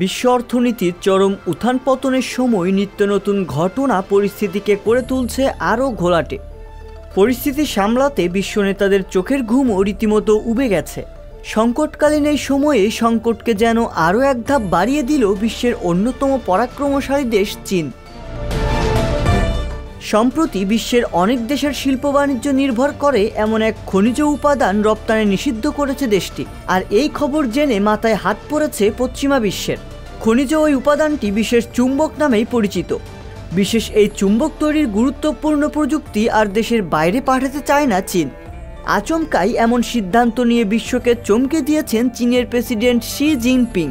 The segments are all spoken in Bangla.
বিশ্ব অর্থনীতির চরম উত্থান পতনের সময় নিত্য নতুন ঘটনা পরিস্থিতিকে করে তুলছে আরও ঘোলাটে। পরিস্থিতি সামলাতে বিশ্ব নেতাদের চোখের ঘুমও রীতিমতো উবে গেছে। সংকটকালীন এই সময়ে সংকটকে যেন আরও এক ধাপ বাড়িয়ে দিল বিশ্বের অন্যতম পরাক্রমশালী দেশ চীন। সম্প্রতি বিশ্বের অনেক দেশের শিল্প বাণিজ্য নির্ভর করে এমন এক খনিজ উপাদান রপ্তানি নিষিদ্ধ করেছে দেশটি। আর এই খবর জেনে মাথায় হাত পড়েছে পশ্চিমা বিশ্বের। খনিজ ওই উপাদানটি বিশেষ চুম্বক নামেই পরিচিত। বিশেষ এই চুম্বক তৈরির গুরুত্বপূর্ণ প্রযুক্তি আর দেশের বাইরে পাঠাতে চায় না চীন। আচমকাই এমন সিদ্ধান্ত নিয়ে বিশ্বকে চমকে দিয়েছেন চীনের প্রেসিডেন্ট শি জিনপিং।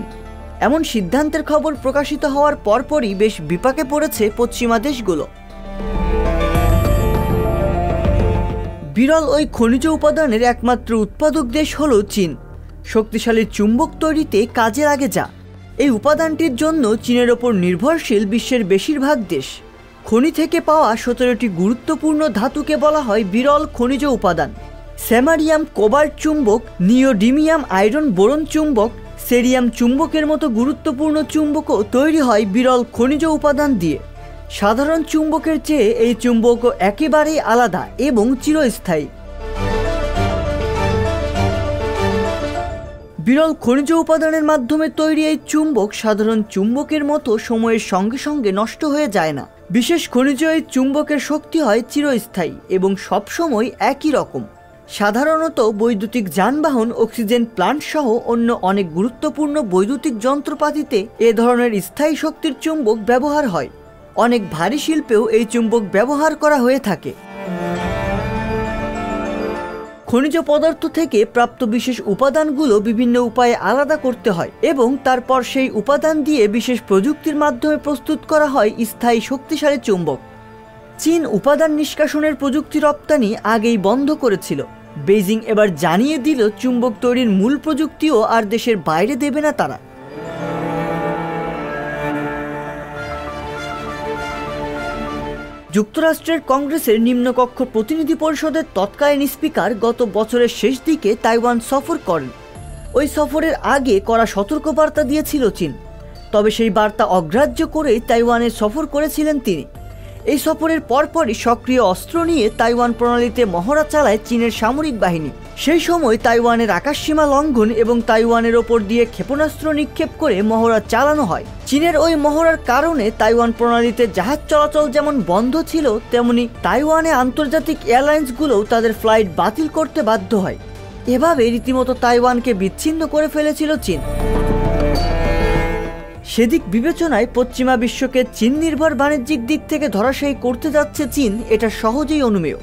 এমন সিদ্ধান্তের খবর প্রকাশিত হওয়ার পরপরই বেশ বিপাকে পড়েছে পশ্চিমা দেশগুলো। বিরল ওই খনিজ উপাদানের একমাত্র উৎপাদক দেশ হল চীন। শক্তিশালী চুম্বক তৈরিতে কাজে লাগে যা। এই উপাদানটির জন্য চীনের ওপর নির্ভরশীল বিশ্বের বেশিরভাগ দেশ। খনি থেকে পাওয়া 17টি গুরুত্বপূর্ণ ধাতুকে বলা হয় বিরল খনিজ উপাদান। স্যামারিয়াম কোবাল্ট চুম্বক, নিওডিমিয়াম আয়রন বোরন চুম্বক, সেরিয়াম চুম্বকের মতো গুরুত্বপূর্ণ চুম্বকও তৈরি হয় বিরল খনিজ উপাদান দিয়ে। সাধারণ চুম্বকের চেয়ে এই চুম্বকও একেবারেই আলাদা এবং চিরস্থায়ী। বিরল খনিজ উপাদানের মাধ্যমে তৈরি এই চুম্বক সাধারণ চুম্বকের মতো সময়ের সঙ্গে সঙ্গে নষ্ট হয়ে যায় না। বিশেষ খনিজ এই চুম্বকের শক্তি হয় চিরস্থায়ী এবং সবসময় একই রকম। সাধারণত বৈদ্যুতিক যানবাহন, অক্সিজেন প্লান্ট সহ অন্য অনেক গুরুত্বপূর্ণ বৈদ্যুতিক যন্ত্রপাতিতে এ ধরনের স্থায়ী শক্তির চুম্বক ব্যবহার হয়। অনেক ভারী শিল্পেও এই চুম্বক ব্যবহার করা হয়ে থাকে। খনিজ পদার্থ থেকে প্রাপ্ত বিশেষ উপাদানগুলো বিভিন্ন উপায়ে আলাদা করতে হয় এবং তারপর সেই উপাদান দিয়ে বিশেষ প্রযুক্তির মাধ্যমে প্রস্তুত করা হয় স্থায়ী শক্তিশালী চুম্বক। চীন উপাদান নিষ্কাশনের প্রযুক্তি রপ্তানি আগেই বন্ধ করেছিল। বেইজিং এবার জানিয়ে দিল চুম্বক তৈরির মূল প্রযুক্তিও আর দেশের বাইরে দেবে না তারা। যুক্তরাষ্ট্রের কংগ্রেসের নিম্নকক্ষ প্রতিনিধি পরিষদের তৎকালীন স্পিকার গত বছরের শেষ দিকে তাইওয়ান সফর করেন। ওই সফরের আগে কড়া সতর্কবার্তা দিয়েছিল চীন, তবে সেই বার্তা অগ্রাহ্য করেই তাইওয়ানে সফর করেছিলেন তিনি। এই সফরের পরপরই সক্রিয় অস্ত্র নিয়ে তাইওয়ান প্রণালীতে মহড়া চালায় চীনের সামরিক বাহিনী। সেই সময় তাইওয়ানের আকাশসীমা লঙ্ঘন এবং তাইওয়ানের ওপর দিয়ে ক্ষেপণাস্ত্র নিক্ষেপ করে মহড়া চালানো হয়। চীনের ওই মহড়ার কারণে তাইওয়ান প্রণালীতে জাহাজ চলাচল যেমন বন্ধ ছিল, তেমনি তাইওয়ানে আন্তর্জাতিক এয়ারলাইন্সগুলোও তাদের ফ্লাইট বাতিল করতে বাধ্য হয়। এভাবে রীতিমতো তাইওয়ানকে বিচ্ছিন্ন করে ফেলেছিল চীন। সেদিক বিবেচনায় পশ্চিমা বিশ্বকে চীন নির্ভর বাণিজ্যিক দিক থেকে ধরাশায়ী করতে যাচ্ছে চীন, এটা সহজেই অনুমেয়।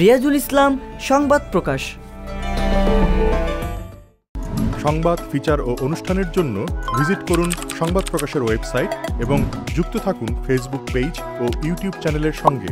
রিয়াজুল ইসলাম, সংবাদ প্রকাশ। সংবাদ, ফিচার ও অনুষ্ঠানের জন্য ভিজিট করুন সংবাদ প্রকাশের ওয়েবসাইট এবং যুক্ত থাকুন ফেসবুক পেজ ও ইউটিউব চ্যানেলের সঙ্গে।